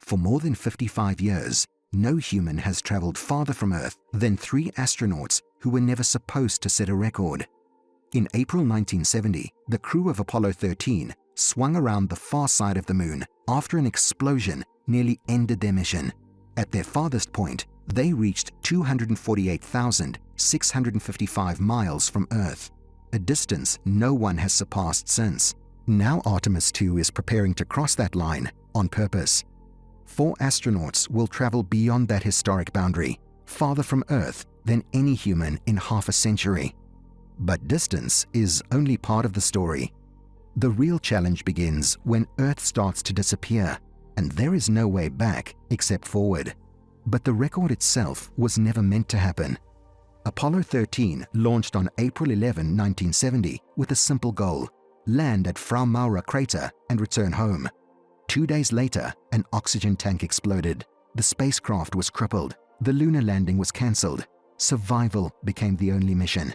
For more than 55 years, no human has traveled farther from Earth than 3 astronauts who were never supposed to set a record. In April 1970, the crew of Apollo 13 swung around the far side of the Moon after an explosion nearly ended their mission. At their farthest point, they reached 248,655 miles from Earth, a distance no one has surpassed since. Now Artemis II is preparing to cross that line on purpose. 4 astronauts will travel beyond that historic boundary, farther from Earth than any human in half a century. But distance is only part of the story. The real challenge begins when Earth starts to disappear, and there is no way back except forward. But the record itself was never meant to happen. Apollo 13 launched on April 11, 1970 with a simple goal: land at Frau Maurer crater and return home. 2 days later, an oxygen tank exploded. The spacecraft was crippled. The lunar landing was cancelled. Survival became the only mission.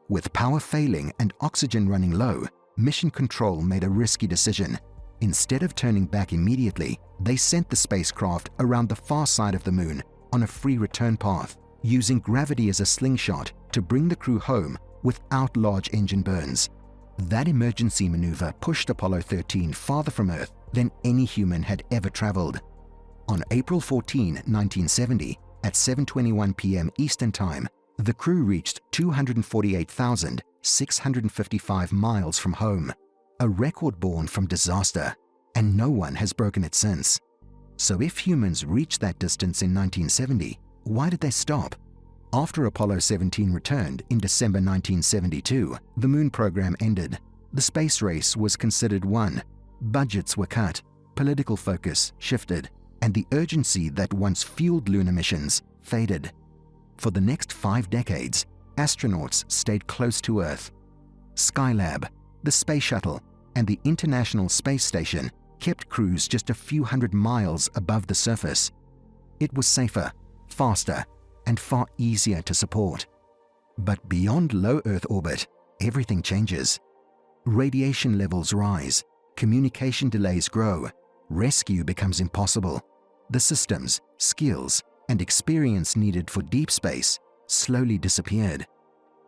With power failing and oxygen running low, Mission Control made a risky decision. Instead of turning back immediately, they sent the spacecraft around the far side of the Moon on a free return path, using gravity as a slingshot to bring the crew home without large engine burns. That emergency maneuver pushed Apollo 13 farther from Earth than any human had ever traveled. On April 14, 1970, at 7:21 p.m. Eastern Time, the crew reached 248,655 miles from home, a record born from disaster, and no one has broken it since. So if humans reached that distance in 1970, why did they stop? After Apollo 17 returned in December 1972, the Moon program ended. The space race was considered won. Budgets were cut, political focus shifted, and the urgency that once fueled lunar missions faded. For the next 5 decades, astronauts stayed close to Earth. Skylab, the Space Shuttle, and the International Space Station kept crews just a few hundred miles above the surface. It was safer, faster, and far easier to support. But beyond low Earth orbit, everything changes. Radiation levels rise, communication delays grow, rescue becomes impossible. The systems, skills, and experience needed for deep space slowly disappeared.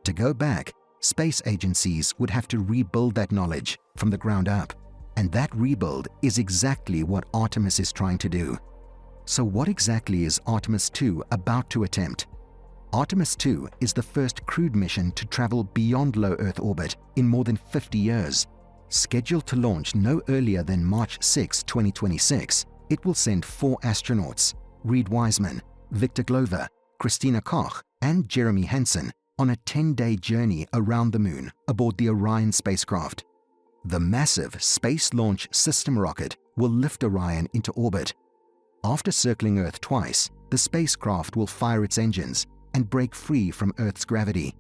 To go back, space agencies would have to rebuild that knowledge from the ground up, and that rebuild is exactly what Artemis is trying to do. So what exactly is Artemis II about to attempt? Artemis II is the first crewed mission to travel beyond low Earth orbit in more than 50 years. Scheduled to launch no earlier than March 6, 2026, it will send 4 astronauts, Reed Wiseman, Victor Glover, Christina Koch, and Jeremy Hansen, on a 10-day journey around the Moon aboard the Orion spacecraft. The massive Space Launch System rocket will lift Orion into orbit. After circling Earth twice, the spacecraft will fire its engines and break free from Earth's gravity.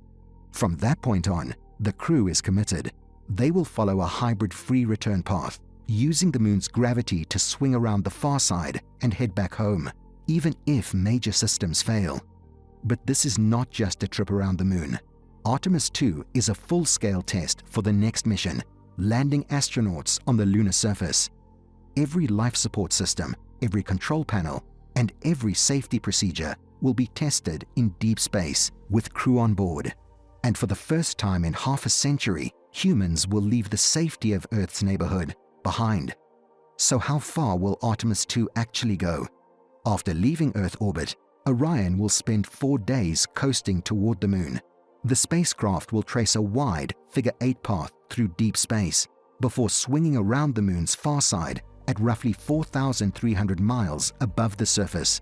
From that point on, the crew is committed. They will follow a hybrid free return path, using the Moon's gravity to swing around the far side and head back home, even if major systems fail. But this is not just a trip around the Moon. Artemis II is a full-scale test for the next mission, landing astronauts on the lunar surface. Every life support system, every control panel, and every safety procedure will be tested in deep space with crew on board. And for the first time in half a century, humans will leave the safety of Earth's neighborhood behind. So how far will Artemis II actually go? After leaving Earth orbit, Orion will spend 4 days coasting toward the Moon. The spacecraft will trace a wide figure-8 path through deep space before swinging around the Moon's far side at roughly 4,300 miles above the surface.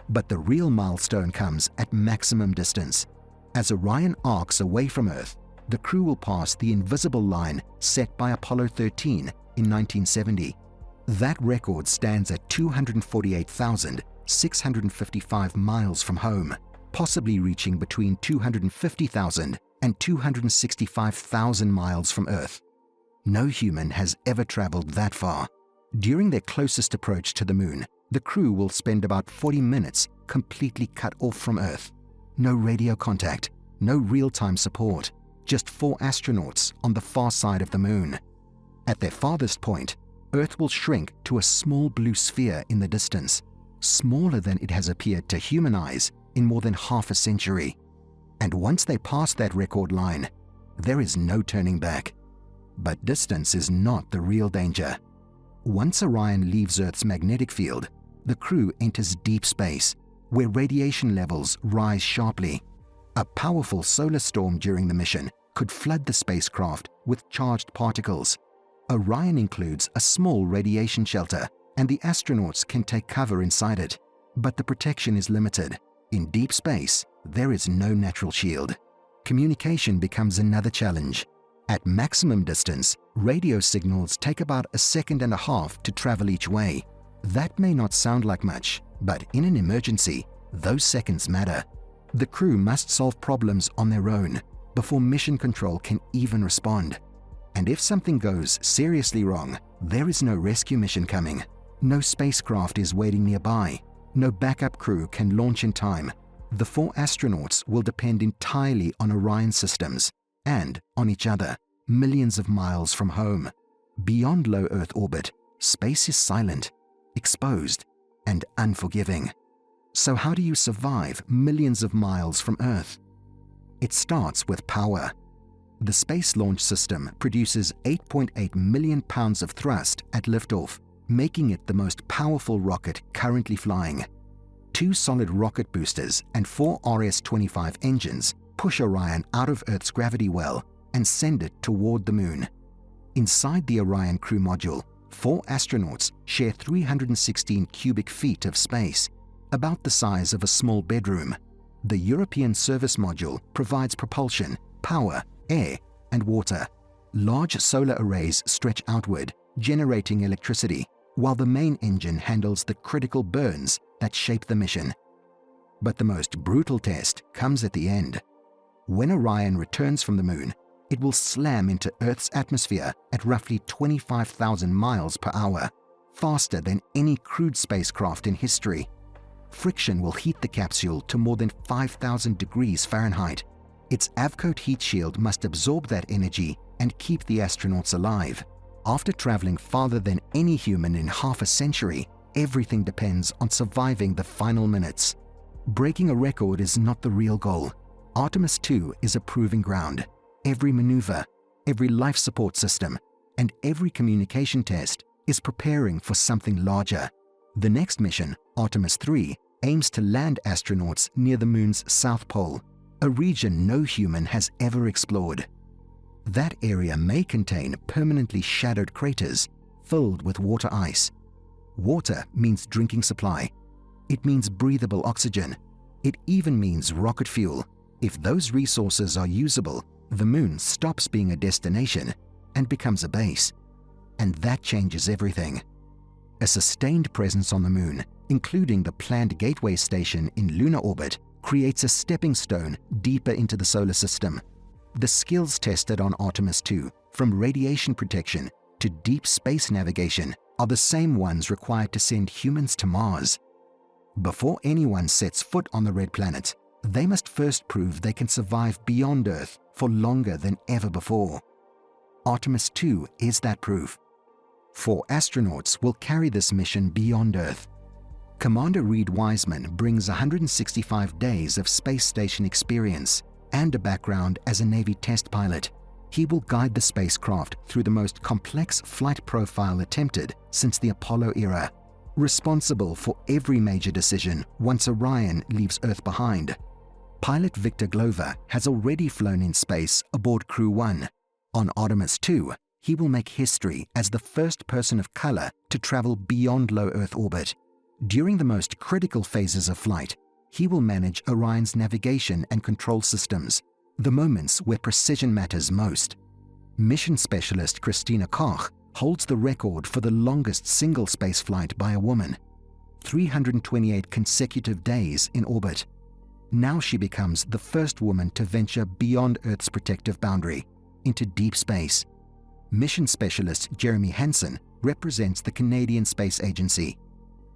But the real milestone comes at maximum distance. As Orion arcs away from Earth, the crew will pass the invisible line set by Apollo 13 in 1970. That record stands at 248,655 miles from home, possibly reaching between 250,000 and 265,000 miles from Earth. No human has ever traveled that far. During their closest approach to the Moon, the crew will spend about 40 minutes completely cut off from Earth. No radio contact, no real-time support, just 4 astronauts on the far side of the Moon. At their farthest point, Earth will shrink to a small blue sphere in the distance, smaller than it has appeared to human eyes in more than half a century. And once they pass that record line, there is no turning back. But distance is not the real danger. Once Orion leaves Earth's magnetic field, the crew enters deep space, where radiation levels rise sharply. A powerful solar storm during the mission could flood the spacecraft with charged particles. Orion includes a small radiation shelter, and the astronauts can take cover inside it. But the protection is limited. In deep space, there is no natural shield. Communication becomes another challenge. At maximum distance, radio signals take about 1.5 seconds to travel each way. That may not sound like much, but in an emergency, those seconds matter. The crew must solve problems on their own before mission control can even respond. And if something goes seriously wrong, there is no rescue mission coming. No spacecraft is waiting nearby. No backup crew can launch in time. The 4 astronauts will depend entirely on Orion systems and on each other, millions of miles from home. Beyond low Earth orbit, space is silent, exposed, and unforgiving. So how do you survive millions of miles from Earth? It starts with power. The Space Launch System produces 8.8 million pounds of thrust at liftoff, making it the most powerful rocket currently flying. 2 solid rocket boosters and 4 RS-25 engines push Orion out of Earth's gravity well and send it toward the Moon. Inside the Orion crew module, 4 astronauts share 316 cubic feet of space, about the size of a small bedroom. The European Service Module provides propulsion, power, air, and water. Large solar arrays stretch outward, generating electricity, while the main engine handles the critical burns that shape the mission. But the most brutal test comes at the end. When Orion returns from the Moon, it will slam into Earth's atmosphere at roughly 25,000 miles per hour, faster than any crewed spacecraft in history. Friction will heat the capsule to more than 5,000 degrees Fahrenheit. Its Avcoat heat shield must absorb that energy and keep the astronauts alive. After traveling farther than any human in half a century, everything depends on surviving the final minutes. Breaking a record is not the real goal. Artemis II is a proving ground. Every maneuver, every life support system, and every communication test is preparing for something larger. The next mission, Artemis III, aims to land astronauts near the Moon's south pole, a region no human has ever explored. That area may contain permanently shadowed craters filled with water ice. Water means drinking supply. It means breathable oxygen. It even means rocket fuel. If those resources are usable, the Moon stops being a destination and becomes a base. And that changes everything. A sustained presence on the Moon, including the planned gateway station in lunar orbit, creates a stepping stone deeper into the solar system. The skills tested on Artemis II, from radiation protection to deep space navigation, are the same ones required to send humans to Mars. Before anyone sets foot on the red planet, they must first prove they can survive beyond Earth for longer than ever before. Artemis II is that proof. 4 astronauts will carry this mission beyond Earth. Commander Reed Wiseman brings 165 days of space station experience and a background as a Navy test pilot. He will guide the spacecraft through the most complex flight profile attempted since the Apollo era, responsible for every major decision once Orion leaves Earth behind. Pilot Victor Glover has already flown in space aboard Crew 1. On Artemis II, he will make history as the first person of color to travel beyond low Earth orbit. During the most critical phases of flight, he will manage Orion's navigation and control systems, the moments where precision matters most. Mission specialist Christina Koch holds the record for the longest single spaceflight by a woman, 328 consecutive days in orbit. Now she becomes the first woman to venture beyond Earth's protective boundary, into deep space. Mission specialist Jeremy Hansen represents the Canadian Space Agency.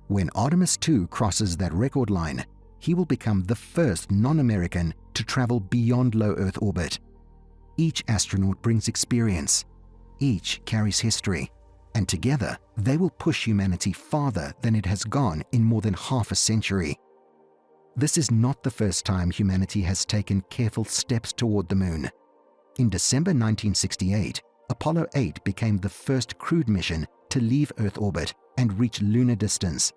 When Artemis II crosses that record line, he will become the first non-American to travel beyond low Earth orbit. Each astronaut brings experience. Each carries history. and together they will push humanity farther than it has gone in more than half a century. This is not the first time humanity has taken careful steps toward the moon. In December 1968, Apollo 8 became the first crewed mission to leave Earth orbit and reach lunar distance.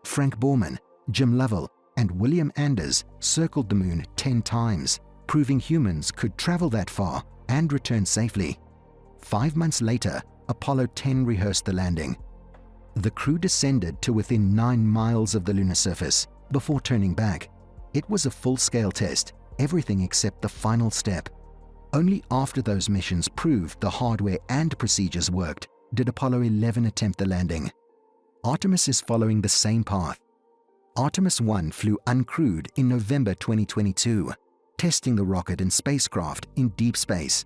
Frank Borman, Jim Lovell, and William Anders circled the moon 10 times, proving humans could travel that far and return safely. 5 months later, Apollo 10 rehearsed the landing. The crew descended to within 9 miles of the lunar surface before turning back. It was a full-scale test, everything except the final step. Only after those missions proved the hardware and procedures worked did Apollo 11 attempt the landing. Artemis is following the same path. Artemis I flew uncrewed in November 2022, testing the rocket and spacecraft in deep space.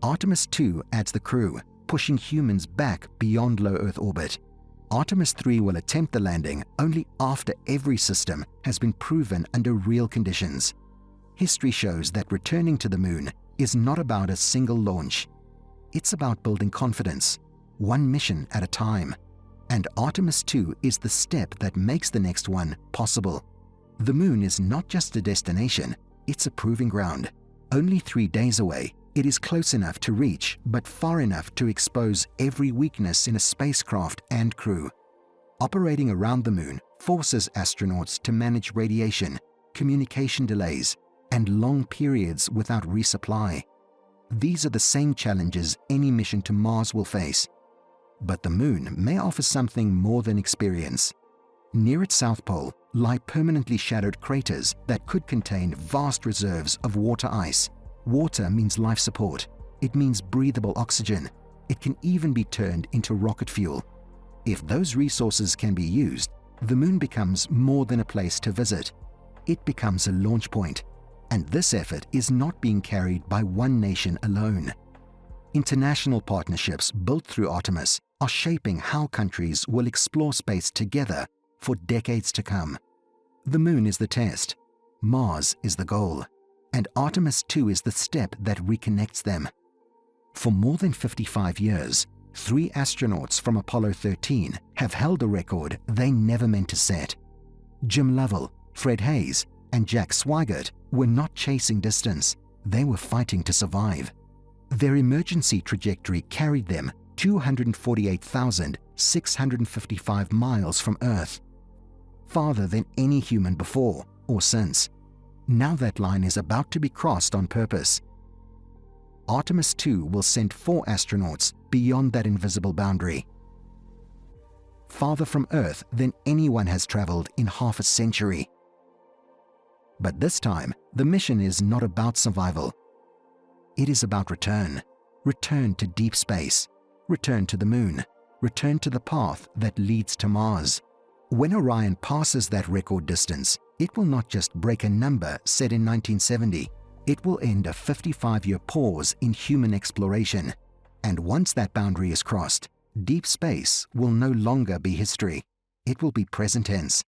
Artemis II adds the crew, pushing humans back beyond low Earth orbit. Artemis III will attempt the landing only after every system has been proven under real conditions. History shows that returning to the moon is not about a single launch. It's about building confidence, one mission at a time. And Artemis II is the step that makes the next one possible. The moon is not just a destination, it's a proving ground. Only 3 days away, it is close enough to reach, but far enough to expose every weakness in a spacecraft and crew. Operating around the moon forces astronauts to manage radiation, communication delays, and long periods without resupply. These are the same challenges any mission to Mars will face. But the moon may offer something more than experience. Near its south pole lie permanently shadowed craters that could contain vast reserves of water ice. Water means life support. It means breathable oxygen. It can even be turned into rocket fuel. If those resources can be used, the moon becomes more than a place to visit. It becomes a launch point. And this effort is not being carried by one nation alone. International partnerships built through Artemis are shaping how countries will explore space together for decades to come. The moon is the test, Mars is the goal, and Artemis II is the step that reconnects them. For more than 55 years, 3 astronauts from Apollo 13 have held a record they never meant to set. Jim Lovell, Fred Hayes, and Jack Swigert were not chasing distance, they were fighting to survive. Their emergency trajectory carried them 248,655 miles from Earth, farther than any human before or since. Now that line is about to be crossed on purpose. Artemis II will send 4 astronauts beyond that invisible boundary, farther from Earth than anyone has traveled in half a century. But this time, the mission is not about survival. It is about return. Return to deep space. Return to the moon. Return to the path that leads to Mars. When Orion passes that record distance, it will not just break a number set in 1970. It will end a 55-year pause in human exploration. And once that boundary is crossed, deep space will no longer be history. It will be present tense.